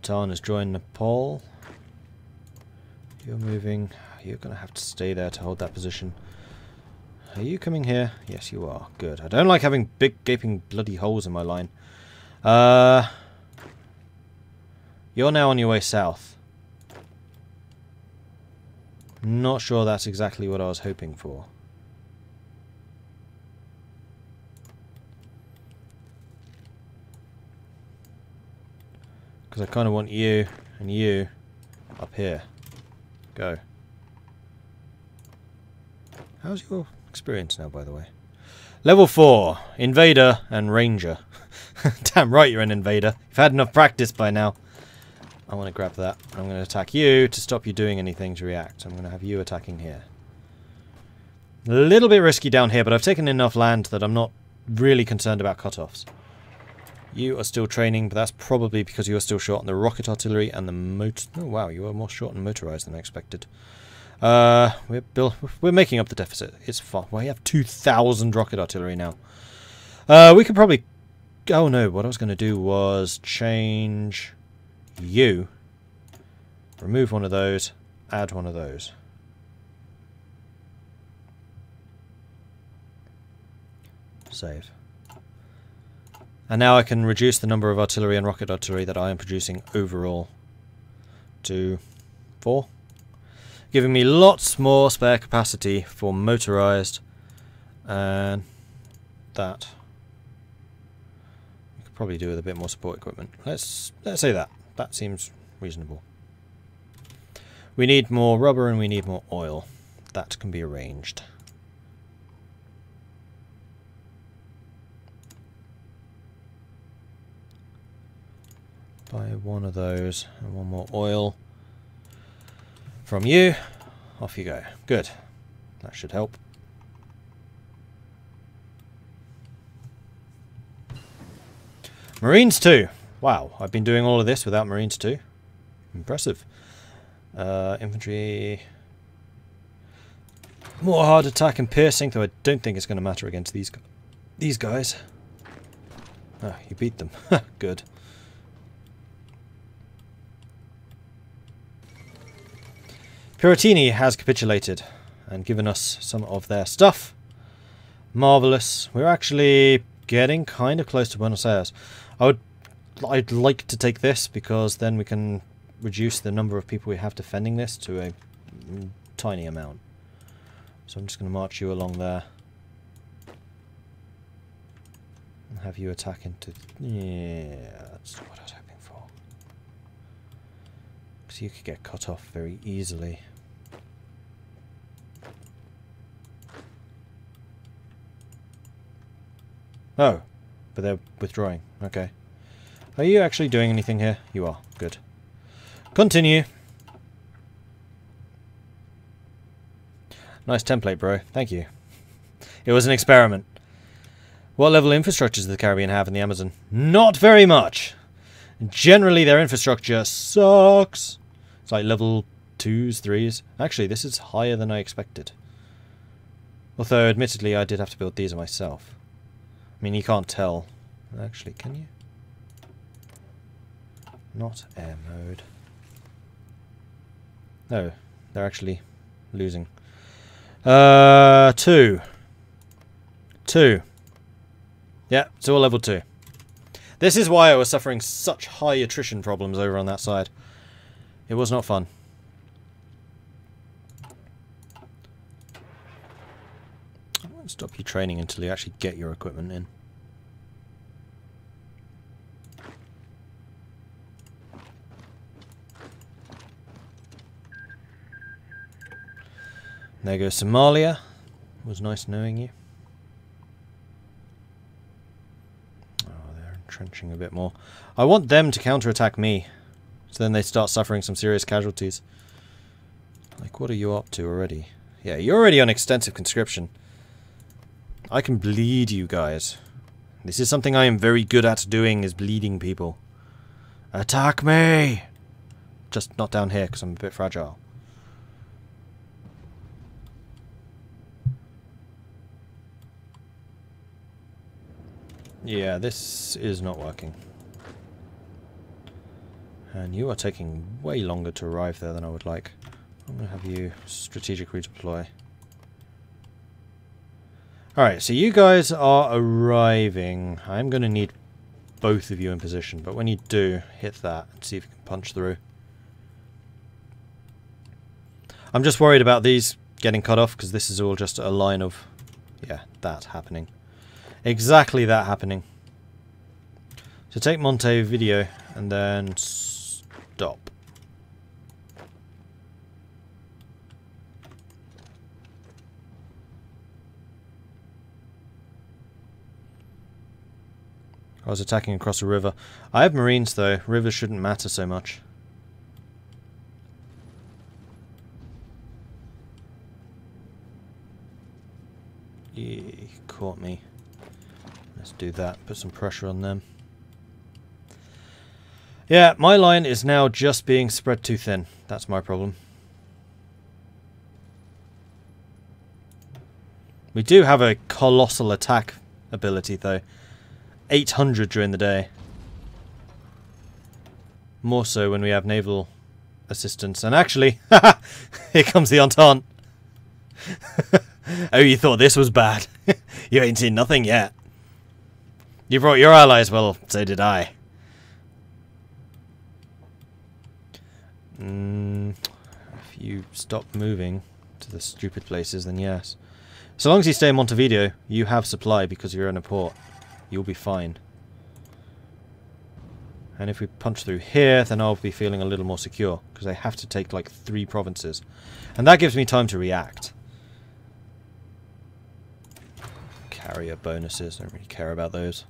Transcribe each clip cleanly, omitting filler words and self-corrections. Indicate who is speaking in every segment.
Speaker 1: Bhutan has joined Nepal. You're moving. You're going to have to stay there to hold that position. Are you coming here? Yes, you are. Good. I don't like having big gaping bloody holes in my line. You're now on your way south. Not sure that's exactly what I was hoping for. Because I kind of want you and you up here. Go. How's your experience now, by the way? Level 4. Invader and Ranger. Damn right you're an invader. You've had enough practice by now. I want to grab that. I'm going to attack you to stop you doing anything to react. I'm going to have you attacking here. A little bit risky down here, but I've taken enough land that I'm not really concerned about cutoffs. You are still training, but that's probably because you are still short on the rocket artillery and the motor... Oh wow, you are more short and motorized than I expected. We're making up the deficit. It's fine. We have 2,000 rocket artillery now. We could probably... Oh no, what I was going to do was change you. Remove one of those, add one of those. Save. And now I can reduce the number of artillery and rocket artillery that I am producing overall to 4. Giving me lots more spare capacity for motorized and that. We could probably do with a bit more support equipment. Let's say that. That seems reasonable. We need more rubber and we need more oil. That can be arranged. Buy one of those and one more oil from you. Off you go. Good. That should help. Marines 2. Wow, I've been doing all of this without Marines 2. Impressive. Infantry. More hard attack and piercing, though I don't think it's going to matter against these guys. Oh, you beat them. Good. Piratini has capitulated and given us some of their stuff. Marvellous. We're actually getting kind of close to Buenos Aires. I'd like to take this because then we can reduce the number of people we have defending this to a tiny amount. So I'm just going to march you along there. And have you attack into... Yeah, that's what I was hoping for. Because you could get cut off very easily. Oh, but they're withdrawing. Okay. Are you actually doing anything here? You are. Good. Continue. Nice template, bro. Thank you. It was an experiment. What level infrastructure does the Caribbean have in the Amazon? Not very much. Generally, their infrastructure sucks. It's like level 2s, 3s. Actually, this is higher than I expected. Although, admittedly, I did have to build these myself. I mean, you can't tell. Actually, can you? Not air mode. No, they're actually losing. 2. Yeah, it's all level 2. This is why I was suffering such high attrition problems over on that side. It was not fun. I won't stop you training until you actually get your equipment in. There goes Somalia. It was nice knowing you. Oh, they're entrenching a bit more. I want them to counterattack me. So then they start suffering some serious casualties. Like, what are you up to already? Yeah, you're already on extensive conscription. I can bleed you guys. This is something I am very good at doing, is bleeding people. Attack me! Just not down here, because I'm a bit fragile. Yeah, this is not working. And you are taking way longer to arrive there than I would like. I'm going to have you strategic redeploy. Alright, so you guys are arriving. I'm going to need both of you in position, but when you do, hit that and see if you can punch through. I'm just worried about these getting cut off, because this is all just a line of... yeah, that happening. Exactly that happening. So take Montevideo and then stop. I was attacking across a river. I have marines though. Rivers shouldn't matter so much. He caught me. Let's do that. Put some pressure on them. Yeah, my line is now just being spread too thin. That's my problem. We do have a colossal attack ability though. 800 during the day. More so when we have naval assistance. And actually, here comes the Entente. Oh, you thought this was bad? You ain't seen nothing yet. You brought your allies, well, so did I. If you stop moving to the stupid places, then yes. So long as you stay in Montevideo, you have supply because you're in a port. You'll be fine. And if we punch through here, then I'll be feeling a little more secure, because I have to take like 3 provinces. And that gives me time to react. Carrier bonuses, don't really care about those.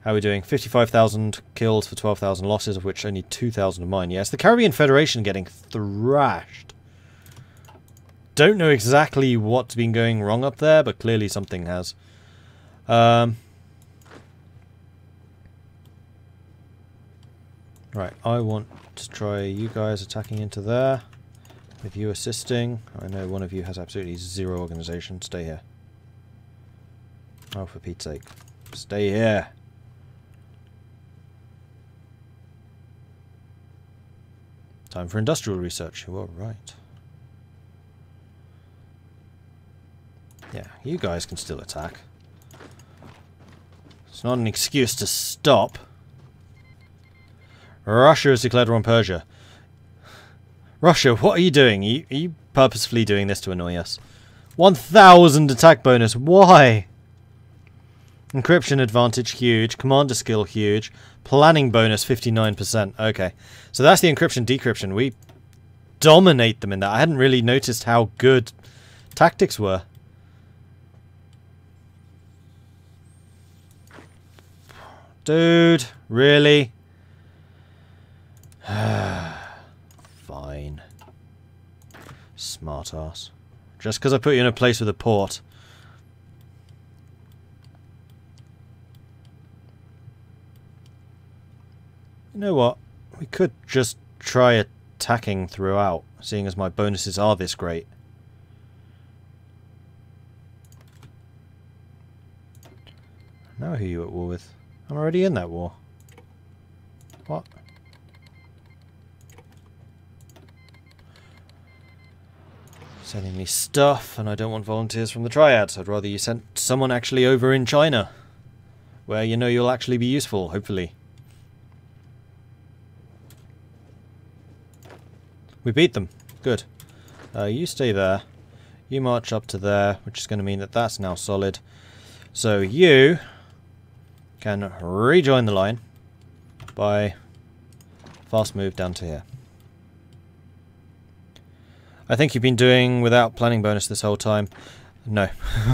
Speaker 1: How are we doing? 55,000 kills for 12,000 losses, of which only 2,000 of mine. Yes, the Caribbean Federation getting thrashed. Don't know exactly what's been going wrong up there, but clearly something has. Right, I want to try you guys attacking into there, with you assisting. I know one of you has absolutely 0 organisation. Stay here. Oh, for Pete's sake. Stay here. Time for industrial research. You are right. Yeah, you guys can still attack. It's not an excuse to stop. Russia has declared war on Persia. Russia, what are you doing? Are you purposefully doing this to annoy us? 1,000 attack bonus. Why? Encryption advantage, huge. Commander skill, huge. Planning bonus, 59%. Okay. So that's the encryption, decryption. We dominate them in that. I hadn't really noticed how good tactics were. Dude, really? Fine. Smart ass. Just because I put you in a place with a port. You know what? We could just try attacking throughout, seeing as my bonuses are this great. Now who are you at war with? I'm already in that war. What? Sending me stuff, and I don't want volunteers from the Triads. I'd rather you sent someone actually over in China, where you know you'll actually be useful, hopefully. We beat them. Good. You stay there. You march up to there, which is going to mean that that's now solid. So you can rejoin the line by fast move down to here. I think you've been doing without planning bonus this whole time. No,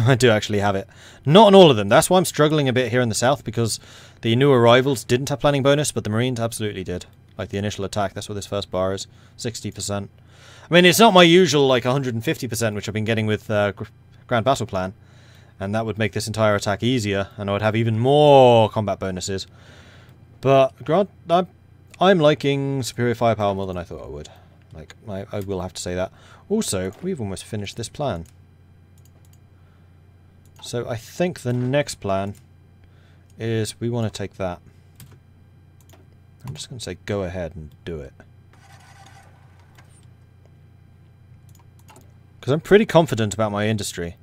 Speaker 1: I do actually have it. Not on all of them. That's why I'm struggling a bit here in the south, because the new arrivals didn't have planning bonus, but the Marines absolutely did. Like the initial attack, that's what this first bar is. 60%. I mean, it's not my usual, like, 150%, which I've been getting with Grand Battle Plan. And that would make this entire attack easier, and I would have even more combat bonuses. But, I'm liking superior firepower more than I thought I would. Like, I will have to say that. Also, we've almost finished this plan. So I think the next plan is we want to take that. I'm just going to say go ahead and do it. Because I'm pretty confident about my industry.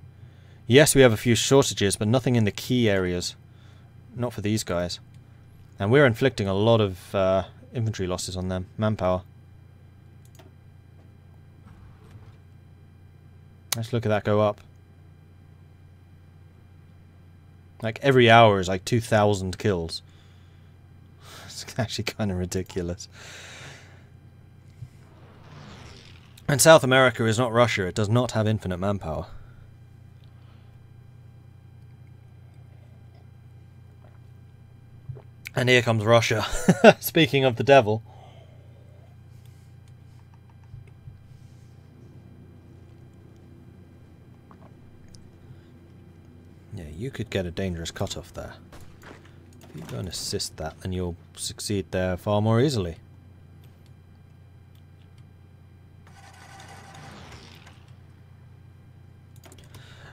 Speaker 1: Yes, we have a few shortages, but nothing in the key areas. Not for these guys. And we're inflicting a lot of infantry losses on them. Manpower. Let's look at that go up. Like every hour is like 2,000 kills. It's actually kind of ridiculous. And South America is not Russia. It does not have infinite manpower. And here comes Russia. Speaking of the devil. Yeah, you could get a dangerous cutoff there. If you go and assist that, then you'll succeed there far more easily.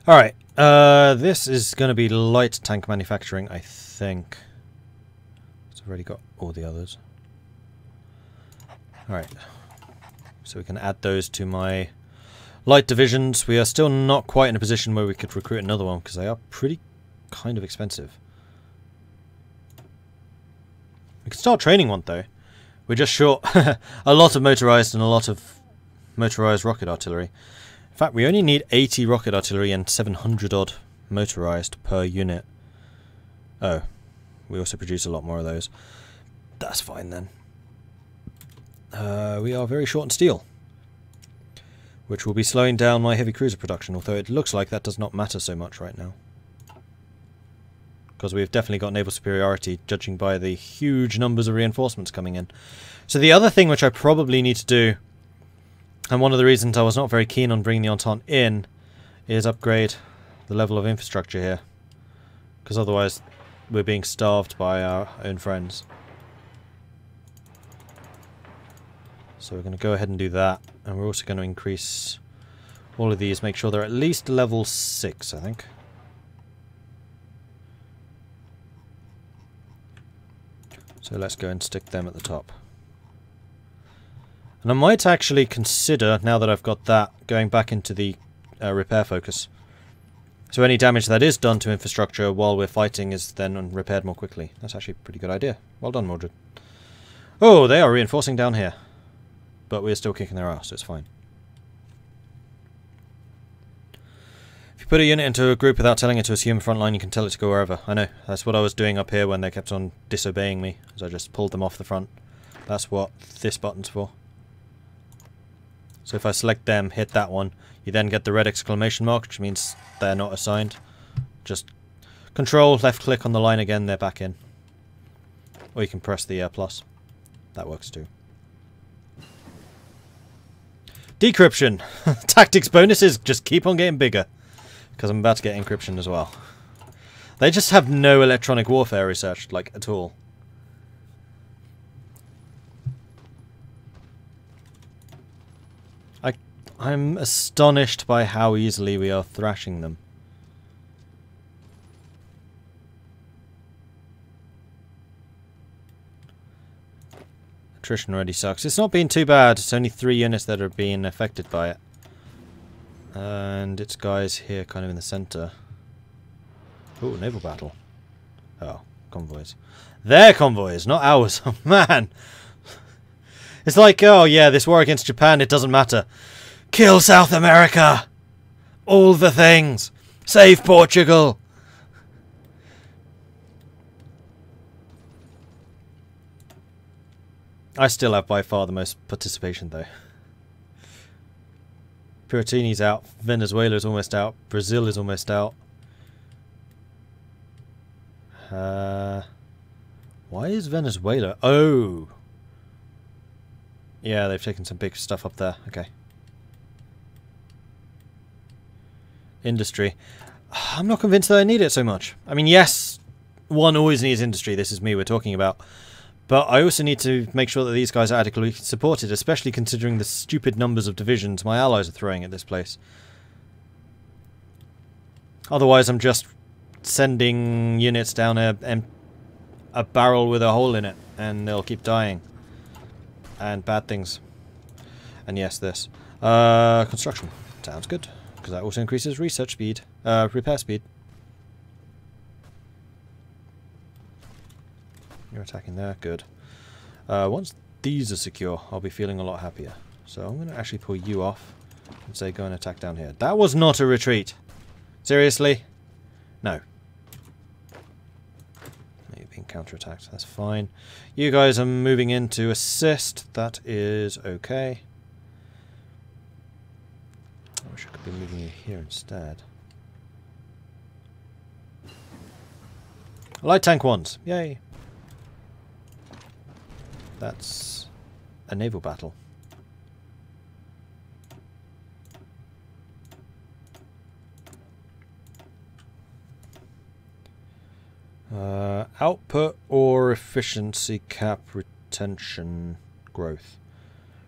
Speaker 1: Alright, this is going to be light tank manufacturing, I think. I've already got all the others. Alright, so we can add those to my light divisions. We are still not quite in a position where we could recruit another one, because they are pretty kind of expensive. We can start training one, though. We're just short a lot of motorized and a lot of motorized rocket artillery. In fact, we only need 80 rocket artillery and 700 odd motorized per unit. Oh, we also produce a lot more of those. That's fine then. We are very short in steel, which will be slowing down my heavy cruiser production, although it looks like that does not matter so much right now. Because we've definitely got naval superiority, judging by the huge numbers of reinforcements coming in. So the other thing which I probably need to do, and one of the reasons I was not very keen on bringing the Entente in, is upgrade the level of infrastructure here. Because otherwise we're being starved by our own friends. So we're going to go ahead and do that. And we're also going to increase all of these, make sure they're at least level 6, I think. So let's go and stick them at the top. And I might actually consider, now that I've got that, going back into the repair focus. So any damage that is done to infrastructure while we're fighting is then repaired more quickly. That's actually a pretty good idea. Well done, Mordred. Oh, they are reinforcing down here. But we're still kicking their ass, so it's fine. If you put a unit into a group without telling it to assume front line, you can tell it to go wherever. I know, that's what I was doing up here when they kept on disobeying me, as I just pulled them off the front. That's what this button's for. So if I select them, hit that one, you then get the red exclamation mark, which means they're not assigned. Just control, left click on the line again, they're back in. Or you can press the plus. That works too. Decryption! Tactics bonuses just keep on getting bigger. Because I'm about to get encryption as well. They just have no electronic warfare research, like, at all. I'm astonished by how easily we are thrashing them. Attrition already sucks. It's not been too bad. It's only 3 units that are being affected by it. And it's guys here kind of in the centre. Ooh, naval battle. Oh, convoys. Their convoys, not ours. Oh, man. It's like, oh yeah, this war against Japan, it doesn't matter. Kill South America! All the things! Save Portugal! I still have by far the most participation though. Puritini's out, Venezuela's almost out, Brazil is almost out. Why is Venezuela? Oh! Yeah, they've taken some big stuff up there. Okay. Industry. I'm not convinced that I need it so much. I mean, yes, one always needs industry. This is me we're talking about. But I also need to make sure that these guys are adequately supported, especially considering the stupid numbers of divisions my allies are throwing at this place. Otherwise, I'm just sending units down a a barrel with a hole in it, and they'll keep dying. And bad things. And yes, this. Construction. Sounds good. Because that also increases research speed. Repair speed. You're attacking there. Good. Once these are secure, I'll be feeling a lot happier. So I'm going to actually pull you off and say go and attack down here. That was not a retreat. Seriously? No. You're being counterattacked. That's fine. You guys are moving in to assist. That is okay. I wish I could be moving you here instead. Light tank ones. Yay. That's a naval battle. Output or efficiency cap retention growth.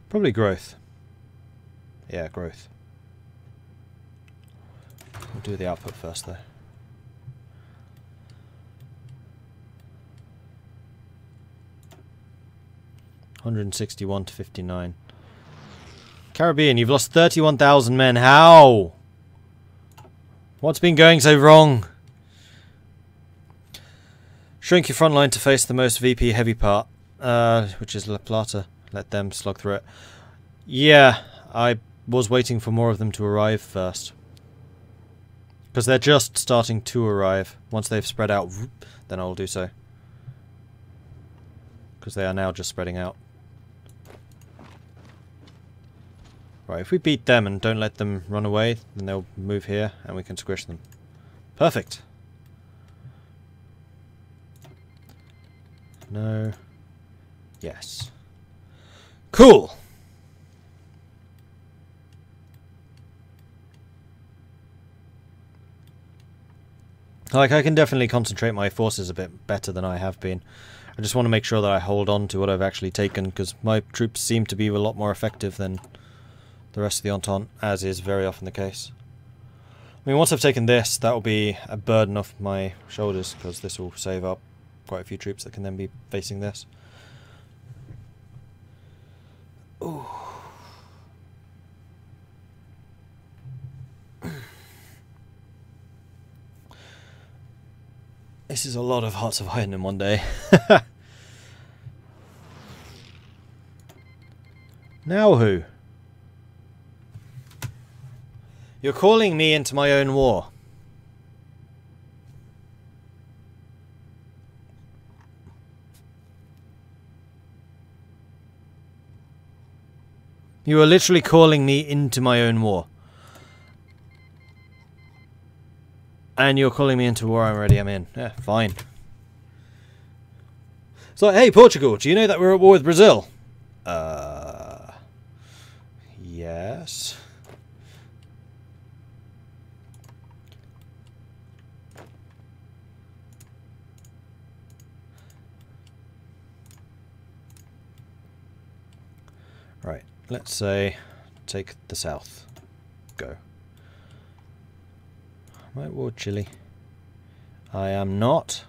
Speaker 1: Probably growth. Yeah, growth. We'll do the output first though. $161 to 59. Caribbean, you've lost 31,000 men. How? What's been going so wrong? Shrink your front line to face the most VP heavy part, which is La Plata. Let them slog through it. Yeah, I was waiting for more of them to arrive first. Because they're just starting to arrive. Once they've spread out, then I'll do so. Because they are now just spreading out. Right, if we beat them and don't let them run away, then they'll move here and we can squish them. Perfect. No. Yes. Cool! Like, I can definitely concentrate my forces a bit better than I have been. I just want to make sure that I hold on to what I've actually taken, because my troops seem to be a lot more effective than the rest of the Entente, as is very often the case. I mean, once I've taken this, that will be a burden off my shoulders, because this will save up quite a few troops that can then be facing this. Ooh. This is a lot of Hearts of Iron in one day. Now who? You're calling me into my own war. You are literally calling me into my own war. And you're calling me into war I'm in. Yeah, fine. It's like, hey, Portugal, do you know that we're at war with Brazil? Yes. Right, let's say, take the south. Go. Am I at war with Chile? I am not.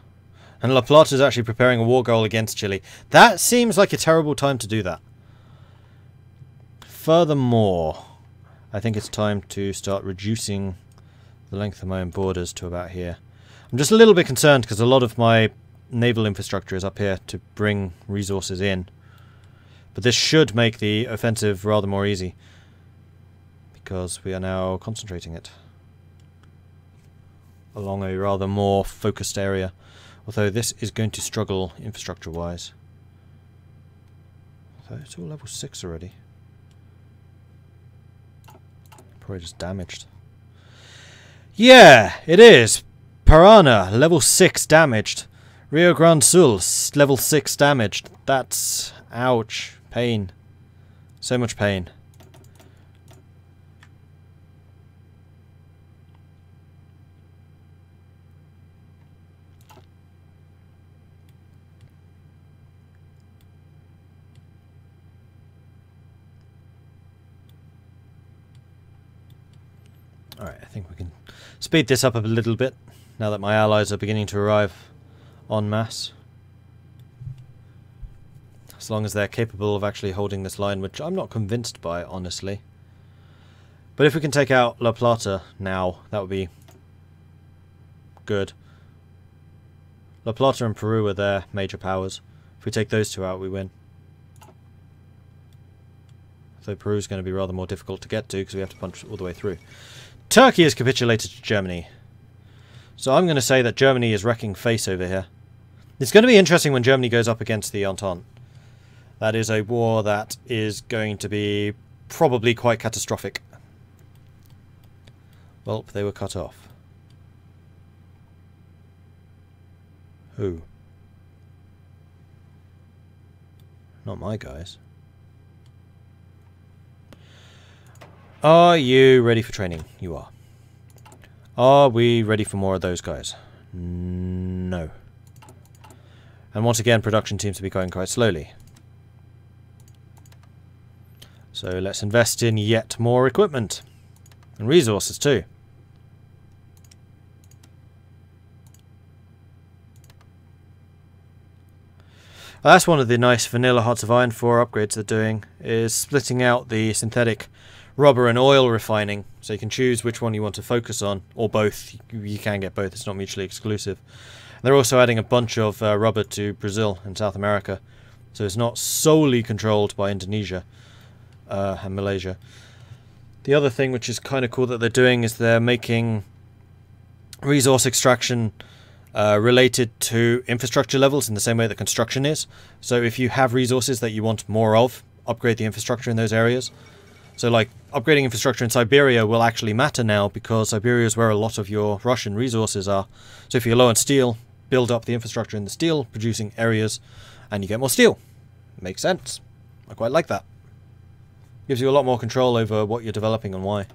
Speaker 1: And La Plata is actually preparing a war goal against Chile. That seems like a terrible time to do that. Furthermore, I think it's time to start reducing the length of my own borders to about here. I'm just a little bit concerned because a lot of my naval infrastructure is up here to bring resources in. But this should make the offensive rather more easy, because we are now concentrating it along a rather more focused area. Although this is going to struggle infrastructure-wise. Although it's all level 6 already. Probably just damaged. Yeah, it is! Parana, level 6 damaged. Rio Grande Sul, level 6 damaged. That's... ouch. Pain. So much pain. Alright, I think we can speed this up a little bit now that my allies are beginning to arrive en masse. as long as they're capable of actually holding this line, which I'm not convinced by, honestly. But if we can take out La Plata now, that would be good. La Plata and Peru are their major powers. If we take those two out, we win. Though Peru's going to be rather more difficult to get to because we have to punch all the way through. Turkey has capitulated to Germany. So I'm going to say that Germany is wrecking face over here. It's going to be interesting when Germany goes up against the Entente. That is a war that is going to be probably quite catastrophic. Well, they were cut off. Who? Not my guys. Are you ready for training? You are. Are we ready for more of those guys? No. And once again, production seems to be going quite slowly. So let's invest in yet more equipment. And resources too. That's one of the nice vanilla Hearts of Iron 4 upgrades they're doing, is splitting out the synthetic rubber and oil refining, so you can choose which one you want to focus on, or both. You can get both, it's not mutually exclusive. They're also adding a bunch of rubber to Brazil and South America, so it's not solely controlled by Indonesia and Malaysia. The other thing which is kind of cool that they're doing is they're making resource extraction related to infrastructure levels in the same way that construction is. So if you have resources that you want more of, upgrade the infrastructure in those areas. So like upgrading infrastructure in Siberia will actually matter now because Siberia is where a lot of your Russian resources are. So if you're low on steel, build up the infrastructure in the steel producing areas and you get more steel. Makes sense. I quite like that. Gives you a lot more control over what you're developing and why.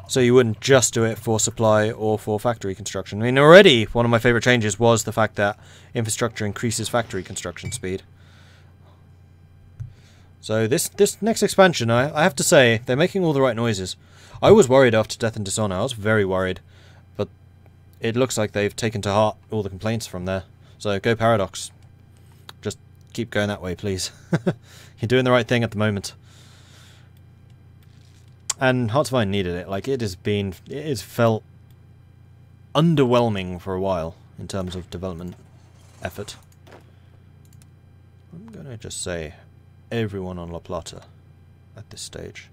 Speaker 1: So you wouldn't just do it for supply or for factory construction. I mean, already one of my favourite changes was the fact that infrastructure increases factory construction speed. So this next expansion, I have to say, they're making all the right noises. I was worried after Death and Dishonor. I was very worried. But it looks like they've taken to heart all the complaints from there. So go Paradox. Just keep going that way, please. You're doing the right thing at the moment. And Hearts of Iron needed it. Like, it has felt underwhelming for a while in terms of development effort. I'm going to just say everyone on La Plata at this stage.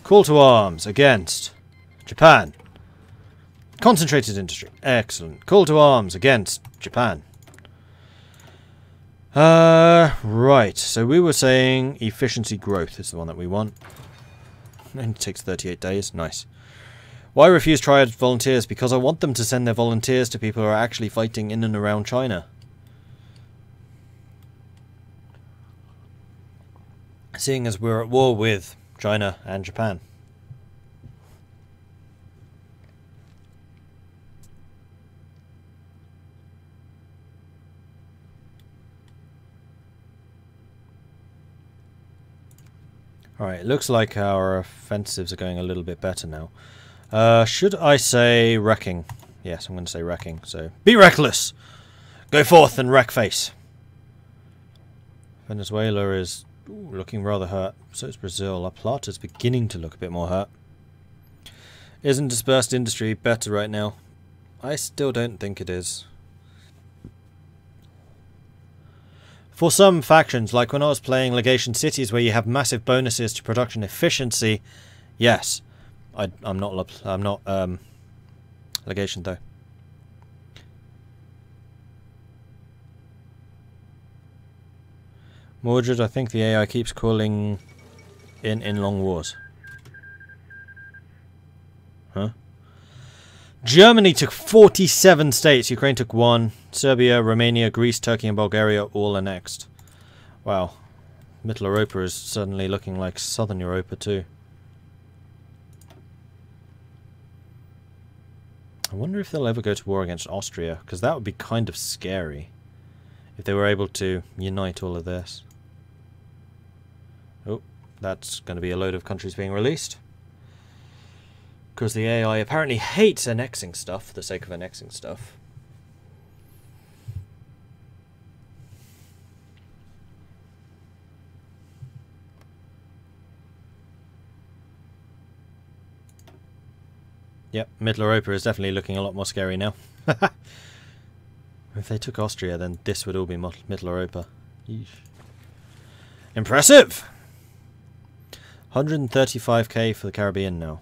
Speaker 1: Call to arms against Japan. Concentrated industry. Excellent. Call to arms against Japan. Right. So we were saying efficiency growth is the one that we want. And it takes 38 days. Nice. Why refuse triad volunteers? Because I want them to send their volunteers to people who are actually fighting in and around China. Seeing as we're at war with China and Japan. Alright, it looks like our offensives are going a little bit better now. Should I say wrecking? Yes, I'm going to say wrecking. So, be reckless! Go forth and wreck face! Venezuela is looking rather hurt. So is Brazil. La Plata's beginning to look a bit more hurt. Isn't dispersed industry better right now? I still don't think it is. For some factions, like when I was playing Legation Cities where you have massive bonuses to production efficiency, yes. I'm not Legation though. Mordred, I think the AI keeps calling in long wars. Huh? Germany took 47 states. Ukraine took 1. Serbia, Romania, Greece, Turkey and Bulgaria all annexed. Wow. Middle Europa is suddenly looking like Southern Europa too. I wonder if they'll ever go to war against Austria, because that would be kind of scary if they were able to unite all of this. Oh, that's going to be a load of countries being released. Because the AI apparently hates annexing stuff for the sake of annexing stuff. Yep, Mitteleuropa is definitely looking a lot more scary now. If they took Austria, then this would all be Mitteleuropa. Yeesh. Impressive! 135k for the Caribbean now.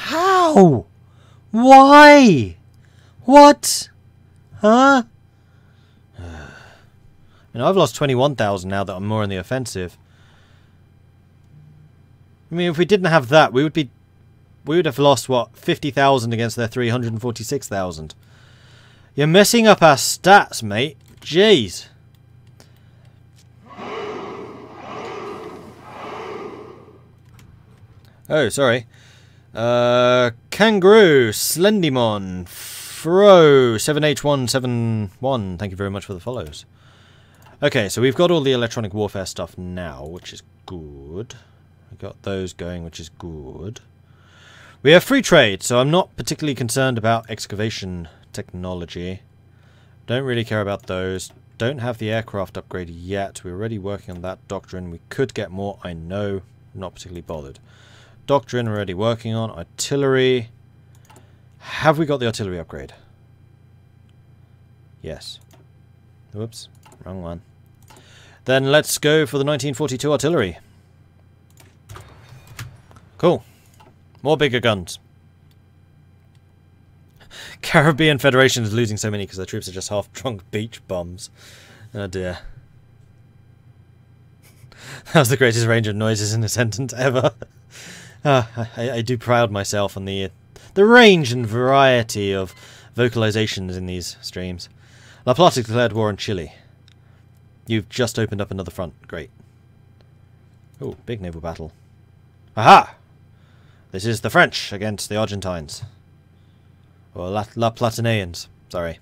Speaker 1: How? Why? What? Huh? And I've lost 21,000 now that I'm more in the offensive. I mean, if we didn't have that, we would have lost, what, 50,000 against their 346,000. You're messing up our stats, mate. Jeez. Oh, sorry. Kangaroo, Slendymon, Fro, 7H171. Thank you very much for the follows. Okay, so we've got all the electronic warfare stuff now, which is good. We got those going, which is good. We have free trade, so I'm not particularly concerned about excavation technology. Don't really care about those. Don't have the aircraft upgrade yet. We're already working on that doctrine. We could get more, I know. Not particularly bothered. Doctrine we're already working on. Artillery. Have we got the artillery upgrade? Yes. Whoops. Wrong one. Then let's go for the 1942 artillery. Cool. More bigger guns. Caribbean Federation is losing so many because their troops are just half-drunk beach bums. Oh dear. That was the greatest range of noises in a sentence ever. I do pride myself on the range and variety of vocalizations in these streams. La Plata declared war on Chile. You've just opened up another front. Great. Oh, big naval battle. Aha! This is the French against the Argentines. Or La Plataneans. Sorry.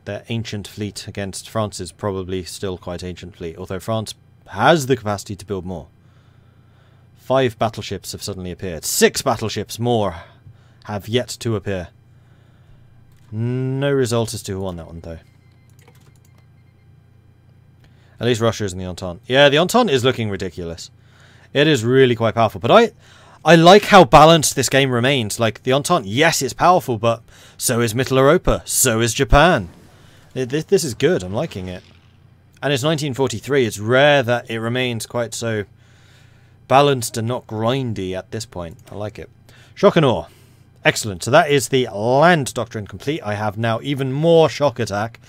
Speaker 1: Their ancient fleet against France's probably still quite ancient fleet, although France has the capacity to build more. 5 battleships have suddenly appeared. 6 battleships more have yet to appear. No result as to who won that one, though. At least Russia is in the Entente. Yeah, the Entente is looking ridiculous. It is really quite powerful. But I like how balanced this game remains. Like, the Entente, yes, it's powerful, but so is Mitteleuropa. So is Japan. This is good. I'm liking it. And it's 1943. It's rare that it remains quite so balanced and not grindy at this point. I like it. Shock and awe. Excellent. So that is the land doctrine complete. I have now even more shock attack,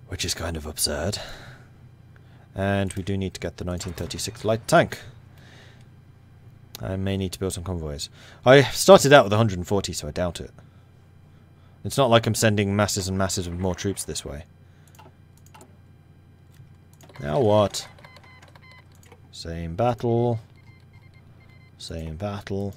Speaker 1: which is kind of absurd. And we do need to get the 1936 light tank. I may need to build some convoys. I started out with 140, so I doubt it. It's not like I'm sending masses and masses of more troops this way. Now what? Same battle. Same battle.